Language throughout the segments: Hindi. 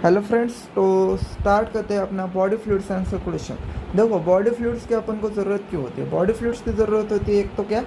हेलो फ्रेंड्स, तो स्टार्ट करते हैं अपना बॉडी फ्लूइड्स एंड सर्कुलेशन। देखो, बॉडी फ्लूइड्स की अपन को ज़रूरत क्यों होती है? बॉडी फ्लूइड्स की ज़रूरत होती है एक तो क्या,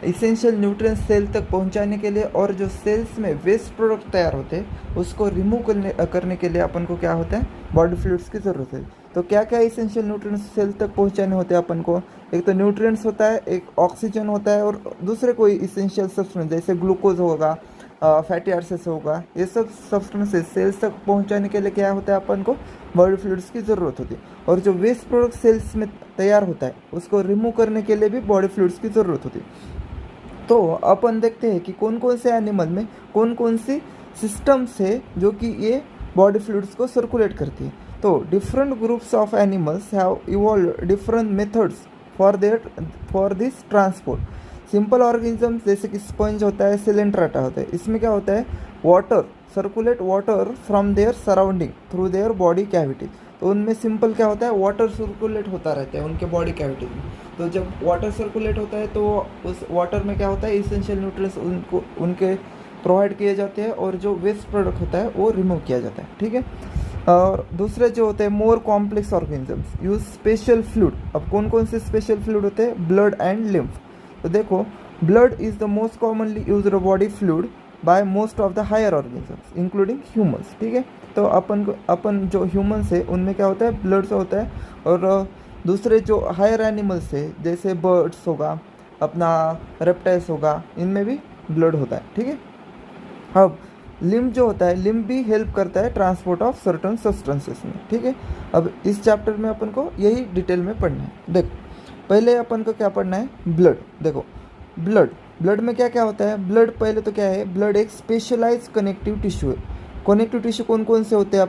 इसेंशियल न्यूट्रिएंट्स सेल तक पहुंचाने के लिए, और जो सेल्स में वेस्ट प्रोडक्ट तैयार होते हैं उसको रिमूव करने के लिए अपन को क्या होता है, बॉडी फ्लूइड्स की ज़रूरत है। तो क्या क्या इसेंशियल न्यूट्रिएंट्स सेल तक पहुंचाने होते हैं अपन को? एक तो न्यूट्रिएंट्स होता है, एक ऑक्सीजन होता है, और दूसरे कोई इसेंशियल सब्सटेंस जैसे ग्लूकोज होगा, फैटी एसिड्स होगा। ये सब सब्सटेंसेस सेल्स तक पहुंचाने के लिए क्या होता है, अपन को बॉडी फ्लूइड्स की ज़रूरत होती है। और जो वेस्ट प्रोडक्ट सेल्स में तैयार होता है उसको रिमूव करने के लिए भी बॉडी फ्लूइड्स की ज़रूरत होती है। तो अपन देखते हैं कि कौन कौन से एनिमल में कौन कौन सी सिस्टम्स है जो कि ये बॉडी फ्लूइड्स को सर्कुलेट करती है। तो different groups of animals have evolve different methods for this transport. Simple organisms जैसे कि स्पंज होता है, सिलेंट्राटा होता है, इसमें क्या होता है, water circulate water from their surrounding through their body cavity. तो उनमें सिंपल क्या होता है, वाटर सर्कुलेट होता रहता है उनके बॉडी कैविटी में। तो जब वाटर सर्कुलेट होता है तो उस वाटर में क्या होता है, इसेंशियल न्यूट्रिएंट्स उनके प्रोवाइड किए जाते हैं, और जो वेस्ट प्रोडक्ट होता है वो रिमूव किया जाता है। ठीक है। और दूसरे जो होते हैं more complex organisms use special fluid. अब कौन कौन से स्पेशल फ्लूइड होते हैं? Blood and lymph. तो देखो, blood is the most commonly used body fluid by most of the higher organisms including humans. ठीक है। तो अपन जो ह्यूमंस है उनमें क्या होता है, ब्लड से होता है। और दूसरे जो हायर एनिमल्स है जैसे बर्ड्स होगा, अपना रेप्टाइल्स होगा, इनमें भी ब्लड होता है। ठीक है। अब लिम्फ जो होता है, लिम्फ भी हेल्प करता है ट्रांसपोर्ट ऑफ सर्टन सब्सटेंसेस में। ठीक है। अब इस चैप्टर में अपन को यही डिटेल में पढ़ना है। देखो, पहले अपन को क्या पढ़ना है, ब्लड। देखो, ब्लड में क्या क्या होता है? ब्लड पहले तो क्या है, ब्लड एक स्पेशलाइज कनेक्टिव टिश्यू है। कनेक्टिव टिश्यू कौन कौन से होते हैं?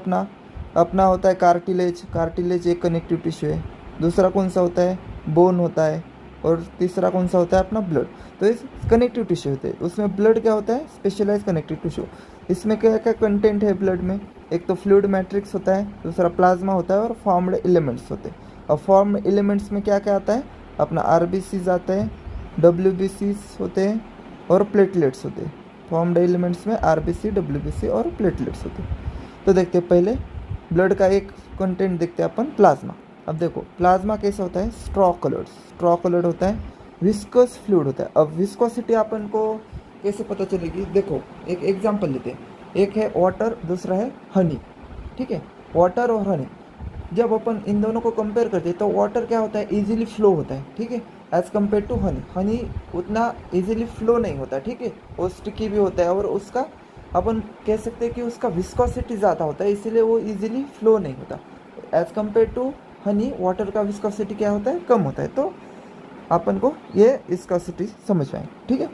अपना होता है कार्टिलेज एक कनेक्टिव टिश्यू है। दूसरा कौन सा होता है? बोन होता है। और तीसरा कौन सा होता है? अपना ब्लड। तो इस कनेक्टिव टिश्यू होते हैं, उसमें ब्लड क्या होता है, स्पेशलाइज कनेक्टिव टिश्यू। इसमें क्या क्या कंटेंट है ब्लड में? एक तो फ्लूइड मैट्रिक्स होता है, दूसरा प्लाज्मा होता है, और फॉर्म्ड एलिमेंट्स होते हैं। और फॉर्म्ड एलिमेंट्स में क्या क्या आता है? अपना आरबीसीज आता है, डब्ल्यूबीसीज होते हैं, और प्लेटलेट्स होते हैं। फॉर्म्ड एलिमेंट्स में आरबीसी, डब्ल्यूबीसी और प्लेटलेट्स होते हैं। तो देखते हैं पहले ब्लड का एक कंटेंट देखते हैं अपन, प्लाज्मा। अब देखो, प्लाज्मा कैसा होता है? स्ट्रॉ कलर्ड होता है, विस्कस फ्लूइड होता है। अब विस्कोसिटी अपन को कैसे पता चलेगी? देखो, एक एग्जांपल लेते हैं। एक है वाटर, दूसरा है हनी। ठीक है। वाटर और हनी, जब अपन इन दोनों को कंपेयर करते हैं तो वाटर क्या होता है, इजीली फ्लो होता है। ठीक है। एज़ कम्पेयर टू हनी उतना इजीली फ्लो नहीं होता। ठीक है। वो स्टिकी भी होता है, और उसका अपन कह सकते हैं कि उसका विस्कोसिटी ज़्यादा होता है, इसीलिए वो इजीली फ्लो नहीं होता। As compare to honey, water का विस्कोसिटी क्या होता है, कम होता है। तो अपन को ये विस्कोसिटी समझ में आए। ठीक है।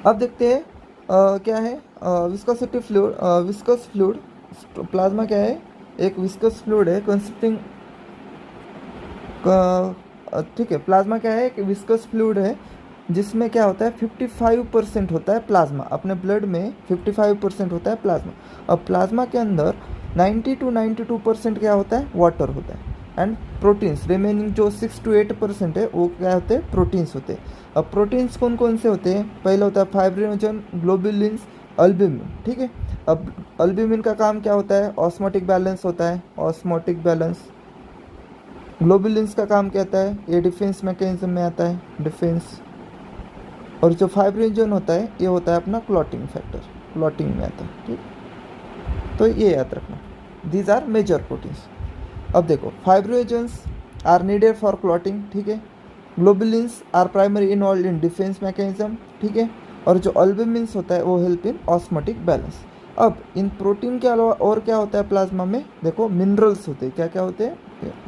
अब देखते हैं क्या है viscosity fluid. Viscous fluid, plasma क्या है, एक विस्कस फ्लूइड है कंसिस्टिंग। ठीक है, प्लाज्मा क्या है, एक विस्कस फ्लूइड है जिसमें क्या होता है, 55% होता है प्लाज्मा। अपने ब्लड में 55% होता है प्लाज्मा। अब प्लाज्मा के अंदर 90 to 92% क्या होता है, वाटर होता है। एंड प्रोटीन्स रिमेनिंग जो 6 to 8% है वो क्या होते हैं, प्रोटीन्स होते हैं। अब प्रोटीन्स कौन कौन से होते हैं? पहला होता है फाइब्रिनोजन, ग्लोबुलिन्स, अल्ब्यूमिन। ठीक है। अब अल्ब्यूमिन का काम क्या होता है, ऑस्मोटिक बैलेंस होता है, ऑस्मोटिक बैलेंस। ग्लोबुलिन्स का काम क्या होता है, ये डिफेंस मैकेनिज्म में आता है, डिफेंस। और जो फाइब्रिनोजन होता है ये होता है अपना क्लॉटिंग फैक्टर, क्लॉटिंग में आता है। ठीक, तो ये याद रखना, दीज आर मेजर प्रोटीन्स। अब देखो, fibrinogens are needed for clotting. ठीक है। Globulins are primary involve in defence mechanism. ठीक है। और जो अल्ब्यूमिन्स होता है वो हेल्प इन ऑस्मोटिक बैलेंस। अब इन प्रोटीन के अलावा और क्या होता है प्लाज्मा में? देखो, मिनरल्स होते हैं। क्या क्या होते हैं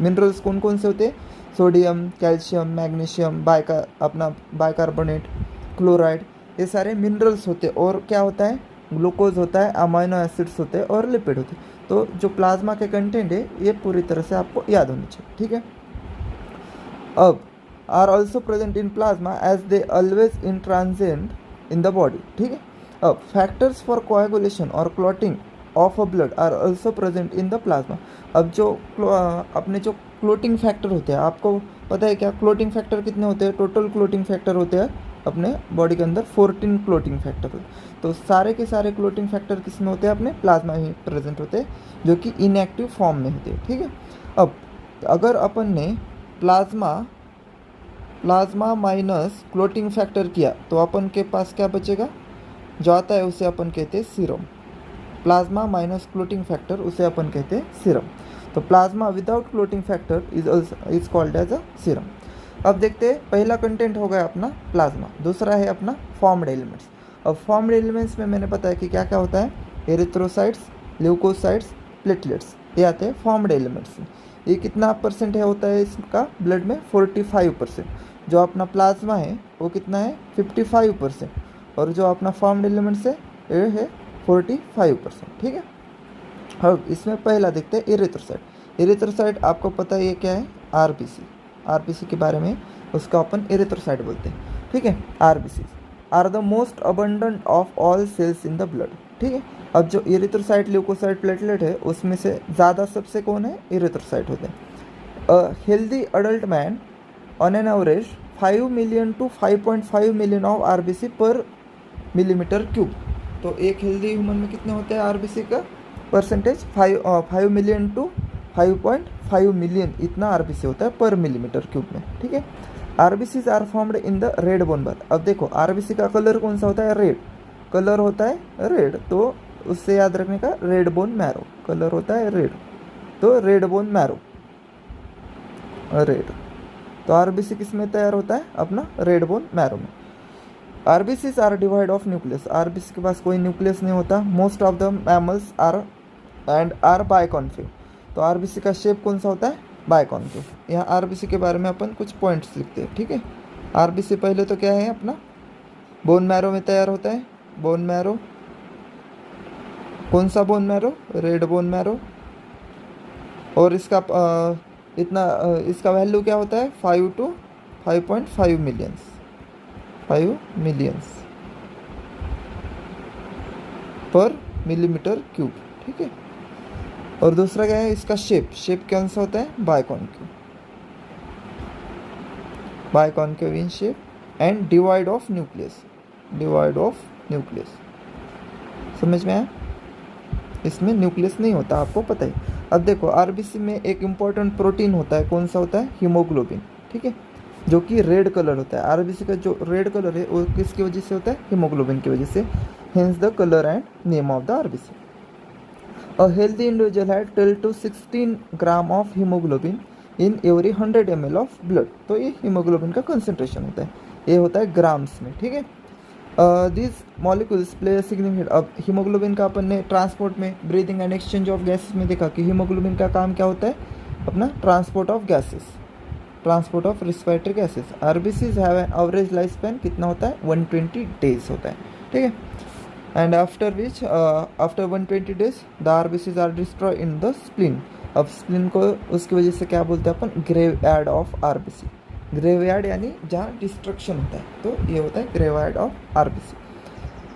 मिनरल्स? कौन कौन से होते हैं? सोडियम, कैल्शियम, मैग्नीशियम, अपना बाइकार्बोनेट, क्लोराइड, ये सारे मिनरल्स होते हैं। और क्या होता है, ग्लूकोज होता है, अमाइनो एसिड्स होते हैं, और लिपिड होते हैं। तो जो प्लाज्मा के कंटेंट है ये पूरी तरह से आपको याद होनी चाहिए। ठीक है। अब are also present in plasma as they always in transient in the body. ठीक है। अब फैक्टर्स फॉर कोएगुलेशन और clotting of a blood are also present in the plasma. अब जो अपने जो क्लोटिंग फैक्टर होते हैं, आपको पता है क्या क्लोटिंग फैक्टर कितने होते हैं? टोटल क्लोटिंग फैक्टर होते हैं अपने बॉडी के अंदर 14 क्लोटिंग फैक्टर होते हैं। तो सारे के सारे क्लोटिंग फैक्टर किस में होते हैं? अपने प्लाज्मा में प्रेजेंट होते हैं, जो कि इनएक्टिव फॉर्म में होते हैं। ठीक है, अब अगर अपन ने प्लाज्मा माइनस क्लोटिंग फैक्टर किया तो अपन के पास क्या बचेगा? जो आता है उसे अपन कहते हैं serum. Plasma minus clotting factor उसे अपन कहते हैं सीरम। तो plasma without clotting factor is called as a serum. अब देखते हैं, पहला कंटेंट हो गया अपना प्लाज्मा, दूसरा है अपना फॉर्म्ड एलिमेंट्स। अब फॉर्म्ड एलिमेंट्स में मैंने पता है कि क्या क्या होता है? एरिथ्रोसाइट्स, ल्यूकोसाइट्स, प्लेटलेट्स, ये आते हैं फॉर्म्ड एलिमेंट्स। ये कितना परसेंट है होता है इसका ब्लड में? 45%। जो अपना प्लाज्मा है वो कितना है? 55%। और जो अपना फॉर्म्ड एलिमेंट्स है ये है 45%। ठीक है, अब इसमें पहला देखते हैं एरिथ्रोसाइट। एरिथ्रोसाइट आपको पता है ये क्या है? आरबीसी के बारे में उसका अपन एरिथ्रोसाइट बोलते हैं। ठीक है, RBC are the most abundant of all cells in the blood. ठीक है, अब जो एरिथ्रोसाइट, ल्यूकोसाइट, प्लेटलेट है उसमें से ज़्यादा सबसे कौन है? एरिथ्रोसाइट होते हैं। Healthy adult man on an average 5 million to 5.5 million of RBC per millimetre cube. तो एक हेल्दी ह्यूमन में कितने होते हैं आरबीसी का परसेंटेज? 5 मिलियन टू 5.5 मिलियन, इतना आरबीसी होता है पर मिलीमीटर क्यूब में। ठीक है, RBCs are formed in the red bone bar. अब देखो आरबीसी का कलर कौन सा होता है? रेड कलर होता है, रेड। तो उससे याद रखने का, रेड बोन मैरो कलर होता है रेड, तो रेड बोन मैरो रेड। तो आरबीसी किस में तैयार होता है? अपना रेड बोन मैरो में। RBCs are divide of nucleus. RBC के पास कोई न्यूक्लियस नहीं होता। Most of the mammals are biconcave. तो आरबीसी का शेप कौन सा होता है? बायकॉन्केव। यहाँ आरबीसी के बारे में अपन कुछ पॉइंट्स लिखते हैं। ठीक है, आरबीसी पहले तो क्या है? अपना बोन मैरो में तैयार होता है। बोन मैरो, कौन सा bone marrow? Red bone marrow. और इसका इसका वैल्यू क्या होता है? 5 to 5.5 मिलियंस, 5 मिलियंस पर मिलीमीटर क्यूब। ठीक है, और दूसरा क्या है? इसका शेप कौन सा होता है? Biconcave in shape and divide of nucleus. समझ में आया? इसमें न्यूक्लियस नहीं होता, आपको पता है। अब देखो आरबीसी में एक इम्पॉर्टेंट प्रोटीन होता है, कौन सा होता है? हीमोग्लोबिन। ठीक है, जो कि रेड कलर होता है। आरबीसी का जो रेड कलर है वो किसकी वजह से होता है? हीमोग्लोबिन की वजह से। Hence the colour and name of the RBC. A healthy individual had 12 to 16 gram of haemoglobin in every 100 ml of blood. तो ये हीमोग्लोबिन का कंसंट्रेशन होता है, ये होता है ग्राम्स में। ठीक है, दिस मॉलिक्यूल्स प्ले सिग्निफिकेंट। अब हीमोग्लोबिन का अपन ने ट्रांसपोर्ट में, breathing and exchange of gases में देखा कि हीमोग्लोबिन का काम क्या होता है? अपना transport of gases, transport of respiratory gases. RBCs have an average life span कितना होता है? 120 डेज होता है। ठीक है, and after 120 days the RBCs are destroy in the spleen. अब स्प्लीन को उसकी वजह से क्या बोलते हैं अपन? Graveyard of RBC. ग्रेवयार्ड यानी जहाँ डिस्ट्रक्शन होता है, तो ये होता है ग्रेवयार्ड ऑफ आरबीसी।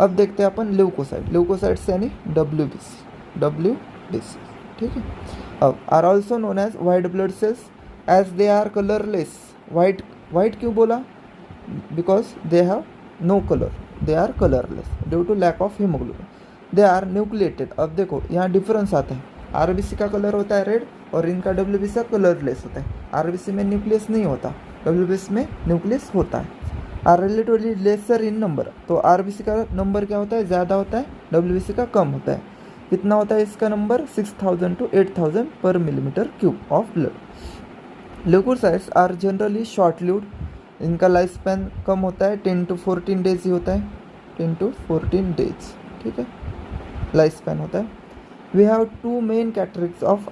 अब देखते हैं अपन ल्यूकोसाइट्स यानी डब्ल्यूबीसी। ठीक है, अब are also known as white blood cells as they are colourless. White क्यों बोला? Because they have no colour, they are colourless due to lack of haemoglobin. They are nucleated. अब देखो यहाँ डिफरेंस आता है, आरबीसी का कलर होता है रेड और इनका डब्ल्यूबीसी का कलरलेस होता है। आरबीसी में न्यूक्लियस नहीं होता, डब्ल्यूबीसी में न्यूक्लियस होता है। Are relatively lesser in number. तो आरबीसी का नंबर क्या होता है? ज़्यादा होता है, डब्ल्यूबीसी का कम होता है। कितना होता है इसका नंबर? 6000 to 8000 पर millimetre cube of blood. Leukocytes are generally short lived. इनका लाइफ स्पैन कम होता है, 10 to 14 डेज ही होता है, 10 to 14 डेज। ठीक है, लाइफ स्पैन होता है। We have 2 main categories of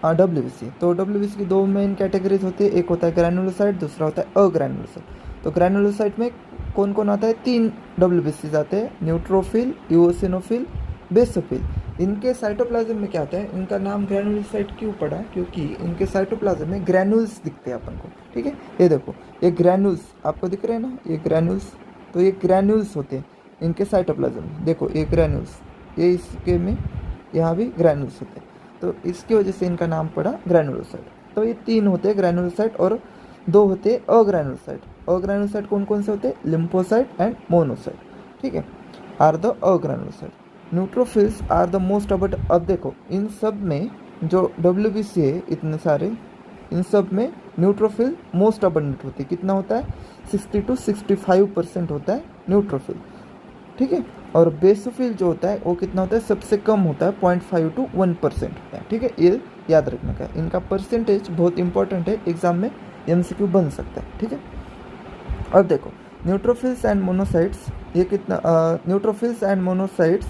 WBC. तो डब्ल्यूबीसी की 2 मेन कैटेगरीज होती है, एक होता है ग्रैनुलोसाइट, दूसरा होता है अग्रैनुलोसाइट। तो ग्रैनुलोसाइट में कौन कौन आता है? 3 डब्ल्यूबीसी आते हैं, न्यूट्रोफिल, इओसिनोफिल, बेसोफिल। इनके साइटोप्लाज्म में क्या आता है? इनका नाम ग्रैनुलोसाइट क्यों पड़ा? क्योंकि इनके साइटोप्लाज्म में ग्रैनुल्स दिखते हैं अपन को। ठीक है, ये देखो, ये ग्रैनुल्स आपको दिख रहे हैं ना, ये ग्रैनुल्स। तो ये ग्रैनुल्स होते हैं इनके साइटोप्लाज्म में। देखो ये ग्रैनुल्स, ये इसके में यहाँ भी ग्रैनुल्स होते हैं, तो इसकी वजह से इनका नाम पड़ा ग्रैनुलोसाइट। तो ये 3 होते हैं ग्रैनुलोसाइट और 2 होते हैं अग्रैनुलोसाइट। अग्रेनुलोसाइट कौन कौन से होते हैं? लिम्फोसाइट एंड मोनोसाइट, ठीक है, are the agranulocyte. Neutrophils are the most abundant. अब देखो इन सब में जो WBC है इतने सारे, इन सब में न्यूट्रोफिल मोस्ट अबंडेंट होती है। कितना होता है? 60 to 65% होता है न्यूट्रोफिल, ठीक है। और बेसोफिल जो होता है वो कितना होता है? सबसे कम होता है, 0.5 to 1% होता है, ठीक है। ये याद रखने का, इनका परसेंटेज बहुत इंपॉर्टेंट है, एग्जाम में MCQ बन सकता है, ठीक है। अब देखो न्यूट्रोफिल्स एंड मोनोसाइट्स, ये कितना न्यूट्रोफिल्स एंड मोनोसाइट्स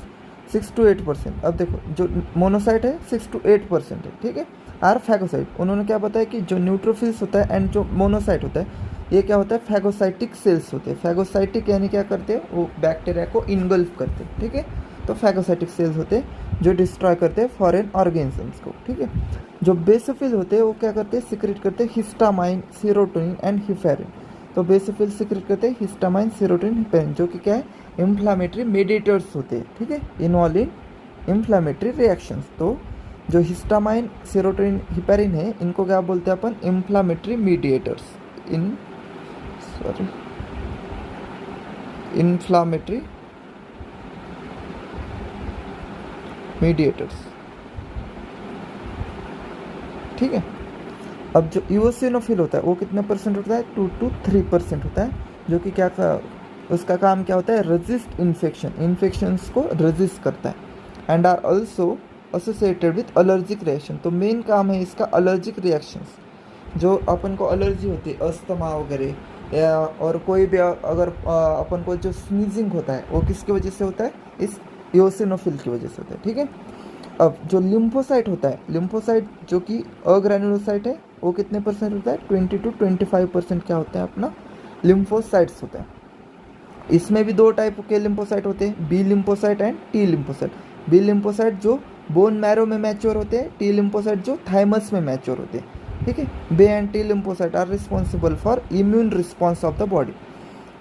6 to 8%। अब देखो जो मोनोसाइट है 6 to 8% है, ठीक है। आर फैगोसाइट, उन्होंने क्या बताया कि जो न्यूट्रोफिल्स होता है एंड जो मोनोसाइट होता है ये क्या होता है? फैगोसाइटिक सेल्स होते हैं। फैगोसाइटिक यानी क्या करते हैं? वो बैक्टीरिया को इनगल्फ करते हैं, ठीक है। तो फैगोसाइटिक सेल्स होते हैं जो डिस्ट्रॉय करते हैं फॉरेन ऑर्गेनिजम्स को, ठीक है। जो बेसोफिल होते हैं वो क्या करते हैं? सिक्रेट करते हैं हिस्टामाइन, सीरोटोनिन एंड हिफेरिन। तो बेसोफिल सिक्रेट करते हैं हिस्टामाइन, सीरोटोनिन, हिफेरिन, जो कि क्या है? इन्फ्लामेटरी मेडिएटर्स होते हैं, ठीक है, इन्वॉल्व इन इन्फ्लामेटरी रिएक्शंस। तो जो हिस्टामाइन, सीरोटोनिन, हिपेरिन है इनको क्या बोलते हैं अपन? इन्फ्लामेटरी मीडिएटर्स, इन्फ्लामेटरी मीडिएटर्स, ठीक है। अब जो इओसिनोफिल होता है वो कितने परसेंट होता है? 2 to 3% होता है, जो कि क्या उसका काम क्या होता है? रेजिस्ट इन्फेक्शंस को रेजिस्ट करता है and are also associated with allergic reaction. तो मेन काम है इसका एलर्जिक रिएक्शंस। जो अपन को एलर्जी होती है, अस्थमा वगैरह, या और कोई भी अगर अपन को जो स्नीजिंग होता है वो किसकी वजह से होता है? इस इओसिनोफिल की वजह से होता है, ठीक है। अब जो लिम्फोसाइट होता है, लिम्फोसाइट जो कि अग्रेनुलोसाइट है वो कितने परसेंट होता है? 20 to 25% क्या होता है अपना? लिम्फोसाइट्स होता है। इसमें भी दो टाइप के लिम्फोसाइट होते हैं, B lymphocyte and T lymphocyte. B lymphocyte जो बोन मैरो में मैच्योर होते हैं, टी लिम्फोसाइट जो थाइमस में मैच्योर होते हैं, ठीक है। B and T lymphocyte are responsible for immune response of the body.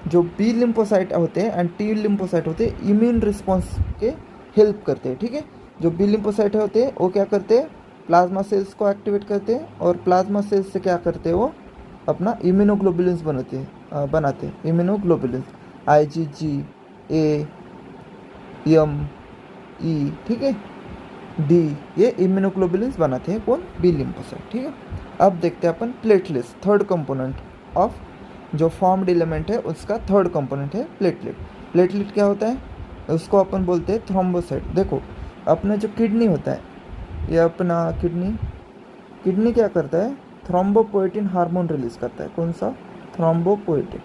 जो बी लिम्फोसाइट होते हैं एंड टी लिम्फोसाइट होते हैं इम्यून रिस्पॉन्स के हेल्प करते हैं, ठीक है। जो बी लिम्फोसाइट होते हैं वो क्या करते हैं? प्लाज्मा सेल्स को एक्टिवेट करते हैं और प्लाज्मा सेल्स से क्या करते हैं? वो अपना इम्यूनोग्लोबुलिन्स बनाते हैं immunoglobulins, IgG, A, M, E, ठीक है, D, ये इम्यूनोग्लोबुलिन्स बनाते हैं कौन? बी लिम्फोसाइट, ठीक है। अब देखते हैं अपन प्लेटलेट्स, थर्ड कंपोनेंट ऑफ जो फॉर्म्ड एलिमेंट है उसका थर्ड कंपोनेंट है प्लेटलेट। प्लेटलेट क्या होता है? उसको अपन बोलते हैं थ्रोम्बोसाइट। देखो अपना जो किडनी होता है, ये अपना किडनी क्या करता है? थ्रोम्बोपोएटिन हार्मोन रिलीज करता है। कौन सा? थ्रोम्बोपोएटिन।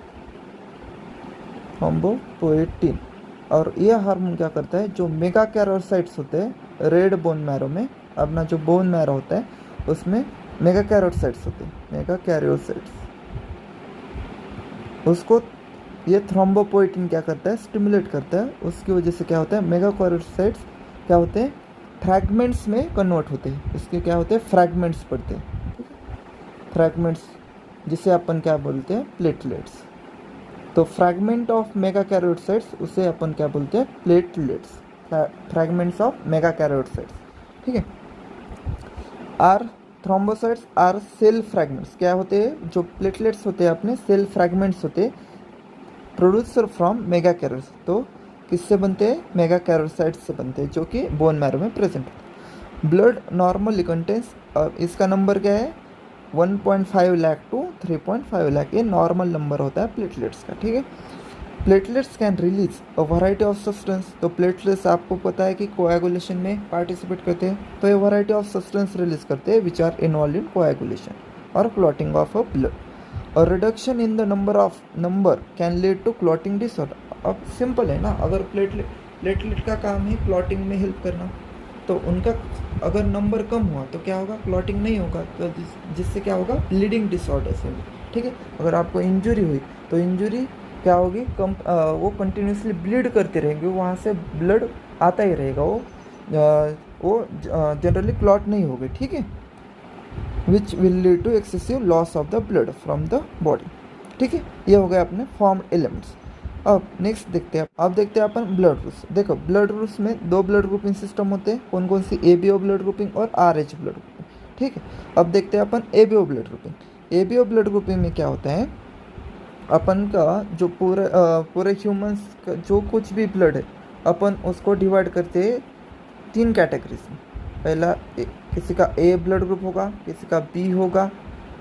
और ये हार्मोन क्या करता है? जो मेगाकैरोसाइट्स होते हैं रेड बोन मैरो में, अपना जो बोन मैरो होता है उसमें मेगाकैरोसाइट्स होते हैं, मेगाकैरोसाइट्स, उसको ये थ्रोम्बोपोएटिन क्या करता है? स्टिमुलेट करता है। उसकी वजह से क्या होता है? मेगाकैरोसाइट्स क्या होते हैं? फ्रैगमेंट्स में कन्वर्ट होते हैं। इसके क्या होते हैं? फ्रैगमेंट्स पड़ते हैं, ठीक है, फ्रैगमेंट्स, जिसे अपन क्या बोलते हैं? प्लेटलेट्स। तो फ्रैगमेंट ऑफ मेगाकैरोसाइट्स उसे अपन क्या बोलते हैं? प्लेटलेट्स, फ्रैगमेंट्स ऑफ मेगाकैरोसाइट्स, ठीक है। Are thrombocytes are cell fragments, क्या होते हैं? जो प्लेटलेट्स होते हैं अपने सेल फ्रैगमेंट्स होते हैं, प्रोड्यूसर फ्रॉम मेगाकैरोसाइट्स। तो किससे बनते हैं? मेगाकैरोसाइट्स से बनते हैं, जो कि बोन मैरो में प्रेजेंट होते हैं। ब्लड नॉर्मली कंटेंस, इसका नंबर क्या है? 1.5 लाख टू 3.5 लाख, ये नॉर्मल नंबर होता है प्लेटलेट्स का, ठीक है। Platelets can release a variety of substance. तो प्लेटलेट्स आपको पता है कि कोएगुलेशन में पार्टिसिपेट करते हैं, तो ये वैरायटी ऑफ सब्सटेंस रिलीज करते हैं which are involve in coagulation और क्लॉटिंग ऑफ अ ब्लड। और reduction in the number can lead to clotting disorder. अब सिंपल है ना, अगर प्लेटलेट का काम है क्लॉटिंग में हेल्प करना, तो उनका अगर नंबर कम हुआ तो क्या होगा? क्लॉटिंग नहीं होगा, तो जिससे क्या होगा? ब्लीडिंग डिसऑर्डर्स होंगे, ठीक है। अगर आपको इंजरी हुई तो इंजरी क्या होगी? वो कंटिन्यूसली ब्लीड करते रहेंगे, वहाँ से ब्लड आता ही रहेगा, वो जनरली क्लॉट नहीं होगी, ठीक है, which will lead to excessive loss of the blood from the body, ठीक है। ये हो गए अपने फॉर्म्ड एलिमेंट्स। अब नेक्स्ट देखते हैं, अब देखते हैं अपन ब्लड रूल्स। देखो ब्लड रूल्स में दो ब्लड ग्रुपिंग सिस्टम होते हैं, कौन कौन सी? ABO ब्लड ग्रुपिंग और RH ब्लड ग्रुपिंग, ठीक है। अब देखते हैं अपन ABO blood grouping. ABO blood grouping में क्या होता है? अपन का जो पूरे ह्यूमंस का जो कुछ भी ब्लड है अपन उसको डिवाइड करते हैं 3 कैटेगरीज में। पहला किसी का ए ब्लड ग्रुप होगा, किसी का बी होगा,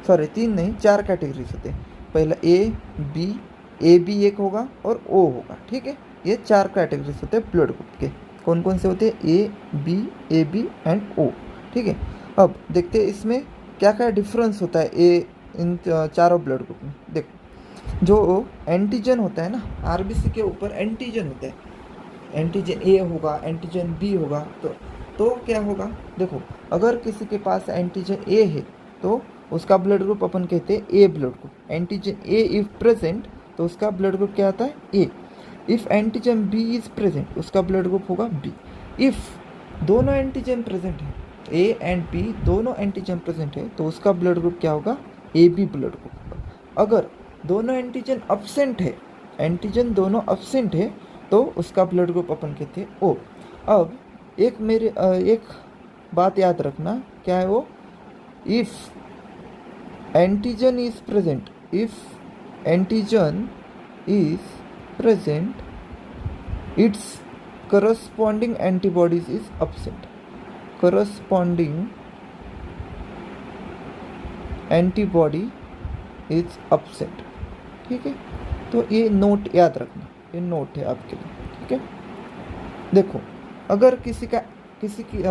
सॉरी 3 नहीं 4 कैटेगरीज होते हैं। पहला ए बी एक होगा और ओ होगा, ठीक है। ये 4 कैटेगरीज होते हैं ब्लड ग्रुप के। कौन कौन से होते हैं? ए बी एंड ओ, ठीक है। अब देखते हैं इसमें क्या क्या डिफरेंस होता है इन चारों ब्लड ग्रुप में। देखो, जो एंटीजन होता है ना, आरबीसी के ऊपर एंटीजन होता है, एंटीजन ए होगा, एंटीजन बी होगा, तो क्या होगा? देखो, अगर किसी के पास एंटीजन ए है तो उसका ब्लड ग्रुप अपन कहते हैं A blood group. Antigen A if present तो उसका ब्लड ग्रुप क्या आता है? A. If antigen B is present उसका ब्लड ग्रुप होगा बी। इफ दोनों एंटीजन प्रेजेंट है, ए एंड बी दोनों एंटीजन प्रेजेंट है, तो उसका ब्लड ग्रुप क्या होगा? ए बी ब्लड ग्रुप होगा। अगर दोनों एंटीजन अब्सेंट है, एंटीजन दोनों अब्सेंट है, तो उसका ब्लड ग्रुप अपन कहते हैं ओ। अब एक बात याद रखना, क्या है वो? If antigen is present, if antigen is present, it's corresponding antibodies is absent, corresponding antibody is absent, ठीक है। तो ये नोट याद रखना, ये नोट है आपके लिए, ठीक है। देखो, अगर किसी की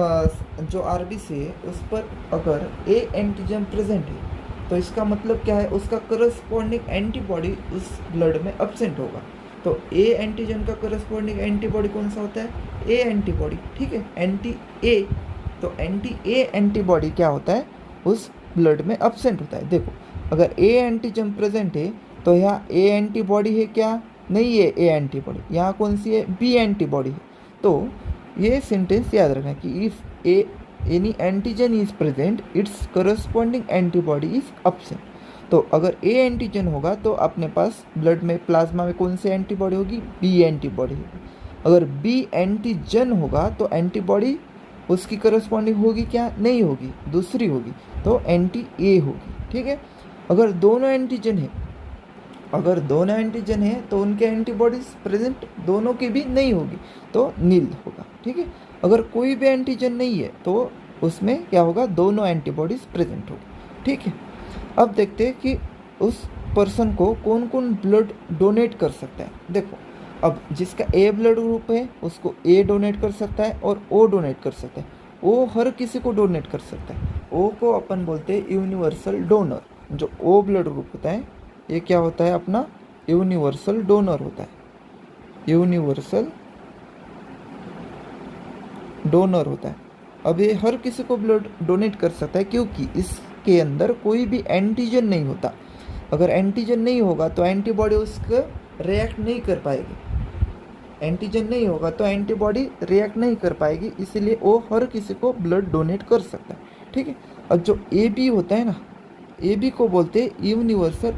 जो आरबीसी है उस पर अगर ए एंटीजन प्रेजेंट है तो इसका मतलब क्या है? उसका करस्पॉन्डिंग एंटीबॉडी उस ब्लड में अब्सेंट होगा। तो ए एंटीजन का करस्पॉन्डिंग एंटीबॉडी कौन सा होता है? ए एंटीबॉडी, ठीक है, एंटी ए। तो एंटी ए एंटीबॉडी क्या होता है? उस ब्लड में अब्सेंट होता है। देखो, अगर ए एंटीजन प्रेजेंट है तो यहाँ ए एंटीबॉडी है क्या? नहीं है ए एंटीबॉडी, यहाँ कौन सी है? बी एंटीबॉडी है। तो ये सेंटेंस याद रखना कि if any antigen is present, it's corresponding antibody is absent. तो अगर ए एंटीजन होगा तो अपने पास ब्लड में, प्लाज्मा में कौन सी एंटीबॉडी होगी? बी एंटीबॉडी होगी। अगर बी एंटीजन होगा तो एंटीबॉडी उसकी करस्पॉन्डिंग होगी क्या? नहीं होगी, दूसरी होगी, तो एंटी ए होगी, ठीक है। अगर दोनों एंटीजन है तो उनके एंटीबॉडीज प्रेजेंट दोनों की भी नहीं होगी, तो नील होगा, ठीक है। अगर कोई भी एंटीजन नहीं है तो उसमें क्या होगा? दोनों एंटीबॉडीज प्रेजेंट होगी, ठीक है। अब देखते हैं कि उस पर्सन को कौन कौन ब्लड डोनेट कर सकता है। देखो, अब जिसका ए ब्लड ग्रुप है उसको ए डोनेट कर सकता है और ओ डोनेट कर सकता है। ओ हर किसी को डोनेट कर सकता है। ओ को अपन बोलते हैं यूनिवर्सल डोनर। जो ओ ब्लड ग्रुप होता है ये क्या होता है? अपना यूनिवर्सल डोनर होता है, यूनिवर्सल डोनर होता है। अब ये हर किसी को ब्लड डोनेट कर सकता है क्योंकि इसके अंदर कोई भी एंटीजन नहीं होता। अगर एंटीजन नहीं होगा तो एंटीबॉडी उसको रिएक्ट नहीं कर पाएगी, एंटीजन नहीं होगा तो एंटीबॉडी रिएक्ट नहीं कर पाएगी, इसीलिए वो हर किसी को ब्लड डोनेट कर सकता है, ठीक है। अब जो ए बी होता है ना, ए बी को बोलते हैं यूनिवर्सल,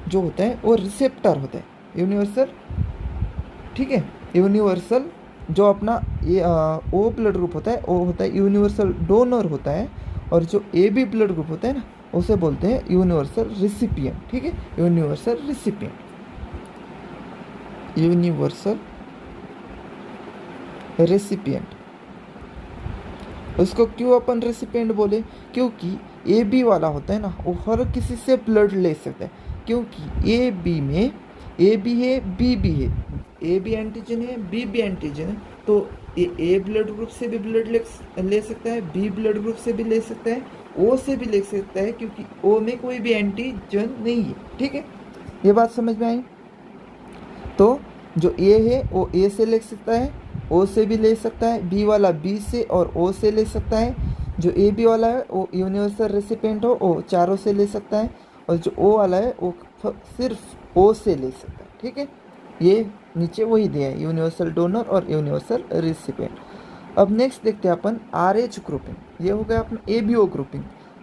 जो होता है वो रिसेप्टर होता है, यूनिवर्सल, ठीक है। यूनिवर्सल जो अपना ओ ब्लड ग्रुप होता है वो होता है यूनिवर्सल डोनर होता है, और जो ए बी ब्लड ग्रुप होता है ना उसे बोलते हैं यूनिवर्सल रिसिपिएंट, ठीक है। Universal recipient, universal recipient. उसको क्यों अपन रेसिपिएंट बोले? क्योंकि ए बी वाला होता है ना वो हर किसी से ब्लड ले सकता है, क्योंकि ए बी में ए बी है बी बी है, ए बी एंटीजन है बी बी एंटीजन है, तो ए ब्लड ग्रुप से भी ब्लड ले सकता है, बी ब्लड ग्रुप से भी ले सकता है, ओ से भी ले सकता है, क्योंकि ओ में कोई भी एंटीजन नहीं है, ठीक है। ये बात समझ में आई? तो जो ए है वो ए से ले सकता है, ओ से भी ले सकता है, बी वाला बी से और ओ से ले सकता है, जो ए बी वाला है वो यूनिवर्सल रेसिपिएंट हो वो चारों से ले सकता है, और जो ओ वाला है वो सिर्फ ओ से ले सकता है, ठीक है। ये नीचे वही दिया है, यूनिवर्सल डोनर और यूनिवर्सल रेसिपिएंट। अब नेक्स्ट देखते हैं अपन आर एच ग्रुपिंग। ये हो गया अपना ए बी ओ ग्रुपिंग।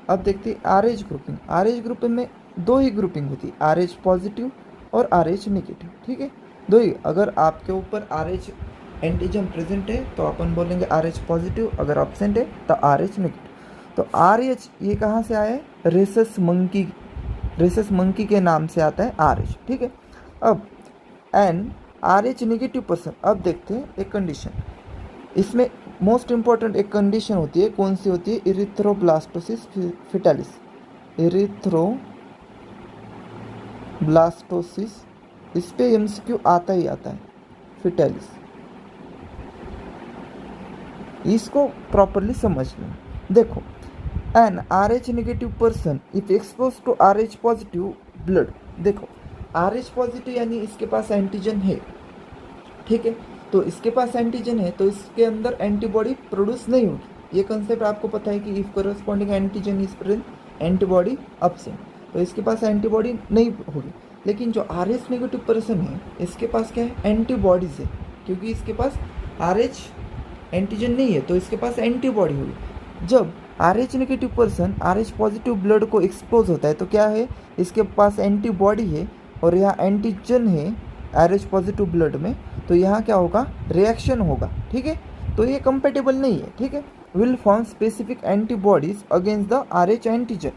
अब देखते हैं R H grouping. R H grouping में दो ही ग्रुपिंग होती है, आर एच पॉजिटिव और आर एच नेगेटिव, ठीक है, दो ही। अगर आपके ऊपर आर एच एंटीजन प्रेजेंट है तो अपन बोलेंगे आर एच पॉजिटिव, अगर एब्सेंट है तो आर एच नेगेटिव। तो आर एच ये कहाँ से आया है? रेसस मंकी रेसस मंकी के नाम से आता है RH, ठीक है। अब एन RH नेगेटिव पर्सन, अब देखते हैं एक कंडीशन, इसमें मोस्ट इम्पॉर्टेंट एक कंडीशन होती है, कौन सी होती है, इरिथ्रोब्लास्टोसिस फिटालिस, इरिथ्रोब्लास्टोसिस, इस पे MCQ आता ही आता है, फिटालिस, इसको प्रॉपरली समझ लें। देखो, an RH negative person if expose to RH positive blood, देखो RH पॉजिटिव यानी इसके पास एंटीजन है, ठीक है, तो इसके पास एंटीजन है तो इसके अंदर एंटीबॉडी प्रोड्यूस नहीं होगी, ये कंसेप्ट आपको पता है कि if corresponding antigen is present antibody absent, तो इसके पास एंटीबॉडी नहीं होगी। लेकिन जो RH नेगेटिव पर्सन है इसके पास क्या है, एंटीबॉडीज है, क्योंकि इसके पास RH एंटीजन नहीं है तो इसके पास एंटीबॉडी होगी। जब RH negative person RH positive blood को एक्सपोज होता है तो क्या है, इसके पास एंटीबॉडी है और यहाँ एंटीजन है RH पॉजिटिव ब्लड में, तो यहाँ क्या होगा, रिएक्शन होगा, ठीक है, तो ये कंपेटेबल नहीं है, ठीक है, will form specific antibodies against the RH antigen.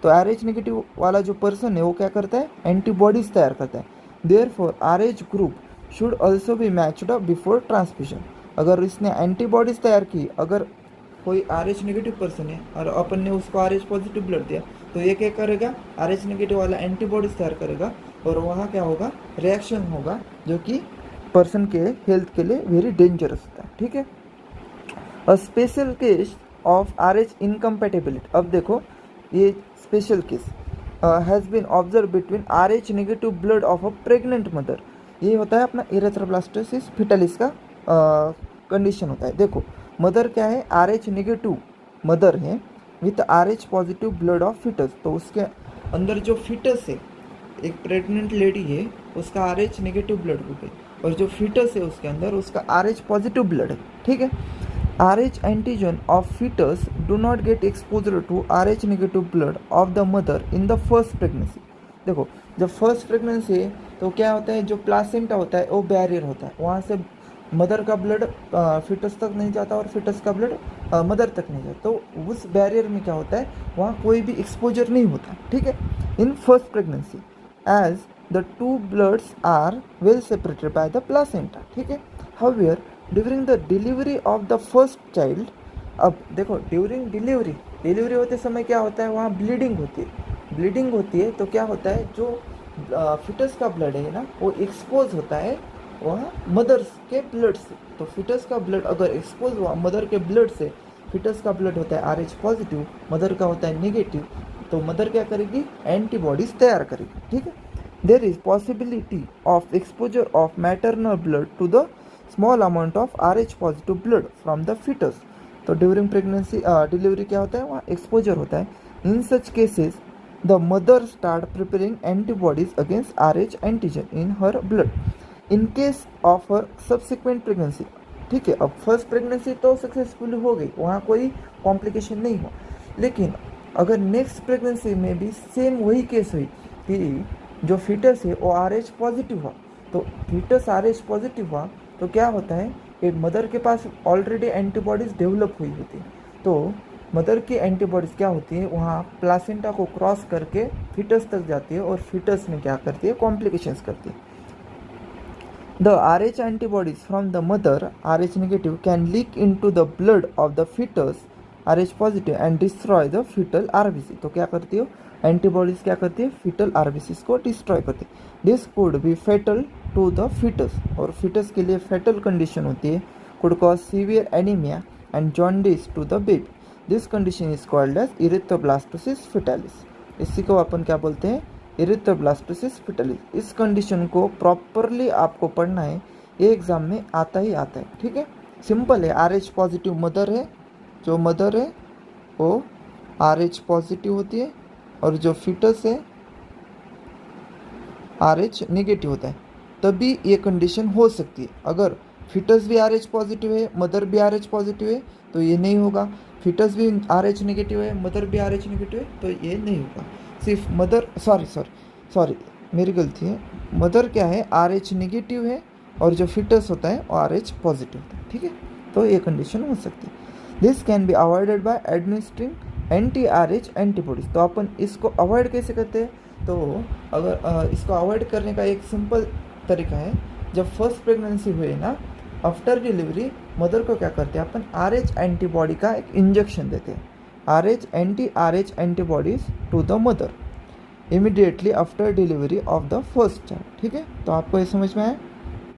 तो RH नेगेटिव वाला जो पर्सन है वो क्या करता है, एंटीबॉडीज तैयार करता है। Therefore RH group should also be matched up before transfusion, अगर इसने एंटीबॉडीज तैयार की, अगर कोई RH नेगेटिव पर्सन है और अपन ने उसको RH पॉजिटिव ब्लड दिया तो ये क्या करेगा, RH नेगेटिव वाला एंटीबॉडीज तैयार करेगा और वहाँ क्या होगा, रिएक्शन होगा, जो कि पर्सन के हेल्थ के लिए वेरी डेंजरस होता है, ठीक है। A special case of RH incompatibility, अब देखो ये special case has been observe between RH negative blood of a pregnant mother, ये होता है अपना इरेथ्रोब्लास्टोसिस फिटालिस का कंडीशन होता है। देखो मदर क्या है, RH नेगेटिव मदर है with RH positive blood of foetus, तो उसके अंदर जो फिटस है, एक प्रेग्नेंट लेडी है उसका RH नेगेटिव ब्लड ग्रुप है और जो फिटस है उसके अंदर उसका RH पॉजिटिव ब्लड है, ठीक है। RH antigen of foetus do not get exposure to RH negative blood of the mother in the first pregnancy. देखो जब फर्स्ट प्रेगनेंसी है तो क्या होता है, जो प्लासेंटा होता है वो बैरियर होता है, वहाँ से मदर का ब्लड फिटस तक नहीं जाता और फिटस का ब्लड मदर तक नहीं जाता, तो उस बैरियर में क्या होता है, वहाँ कोई भी एक्सपोजर नहीं होता, ठीक है, in first pregnancy as the two bloods are well separated by the placenta, ठीक है। However during the delivery of the first child, अब देखो ड्यूरिंग डिलीवरी होते समय क्या होता है, वहाँ ब्लीडिंग होती है तो क्या होता है, जो फिटस का ब्लड है ना वो एक्सपोज होता है वहाँ मदर्स के ब्लड से, तो फिटस का ब्लड अगर एक्सपोज हुआ मदर के ब्लड से, फिटस का ब्लड होता है RH पॉजिटिव, मदर का होता है नेगेटिव, तो मदर क्या करेगी, एंटीबॉडीज तैयार करेगी, ठीक है। There is possibility of exposure of maternal blood to the small amount of RH positive blood from the foetus, तो ड्यूरिंग प्रेगनेंसी डिलीवरी क्या होता है, वहाँ एक्सपोजर होता है। In such cases the mother start preparing antibodies against RH antigen in her blood in case of her subsequent pregnancy, ठीक है। अब फर्स्ट प्रेगनेंसी तो सक्सेसफुल हो गई, वहाँ कोई कॉम्प्लिकेशन नहीं हुआ, लेकिन अगर नेक्स्ट प्रेगनेंसी में भी सेम वही केस हुई कि जो फिटस है वो RH पॉजिटिव हुआ, तो फिटस RH पॉजिटिव हुआ तो क्या होता है कि मदर के पास ऑलरेडी एंटीबॉडीज़ डेवलप हुई होती है, तो मदर की एंटीबॉडीज़ क्या होती है, वहाँ प्लासेंटा को क्रॉस करके फिटस तक जाती है और फिटस में क्या करती है, कॉम्प्लिकेशंस करती है। The RH antibodies from the mother RH negative can leak into the blood of the fetus RH positive and destroy the fetal RBC, तो क्या करती हो, एंटीबॉडीज क्या करती है, फीटल RBCs को डिस्ट्रॉय करती है। This could be fatal to the foetus, और फिटस के लिए फेटल कंडीशन होती है, could cause severe anaemia and jaundice to the baby. This condition is called as erythroblastosis fetalis, इसी को अपन क्या बोलते हैं, इरिथ्रोब्लास्टोसिस फिटालिस। इस कंडीशन को प्रॉपरली आपको पढ़ना है, ये एग्जाम में आता ही आता है, ठीक है। सिंपल है, RH पॉजिटिव मदर है, जो मदर है वो RH पॉजिटिव होती है और जो फिटस है RH नेगेटिव होता है, तभी ये कंडीशन हो सकती है। अगर फिटस भी RH पॉजिटिव है, मदर भी RH पॉजिटिव है तो ये नहीं होगा, फिटस भी RH नेगेटिव है, मदर भी RH नेगेटिव है तो ये नहीं होगा। सिर्फ मदर, सॉरी मेरी गलती है, मदर क्या है, RH नेगेटिव है और जो फिटस होता है वो RH पॉजिटिव होता है, ठीक है, तो ये कंडीशन हो सकती है। This can be avoided by administering anti RH antibodies, तो अपन इसको अवॉइड कैसे करते हैं, तो अगर इसको अवॉइड करने का एक सिंपल तरीका है, जब फर्स्ट प्रेगनेंसी हुई ना, आफ्टर डिलीवरी मदर को क्या करते हैं अपन, RH एंटीबॉडी का एक इंजेक्शन देते हैं, RH antibodies to the mother immediately after delivery of the first child. ठीक है, तो आपको ये समझ में आया।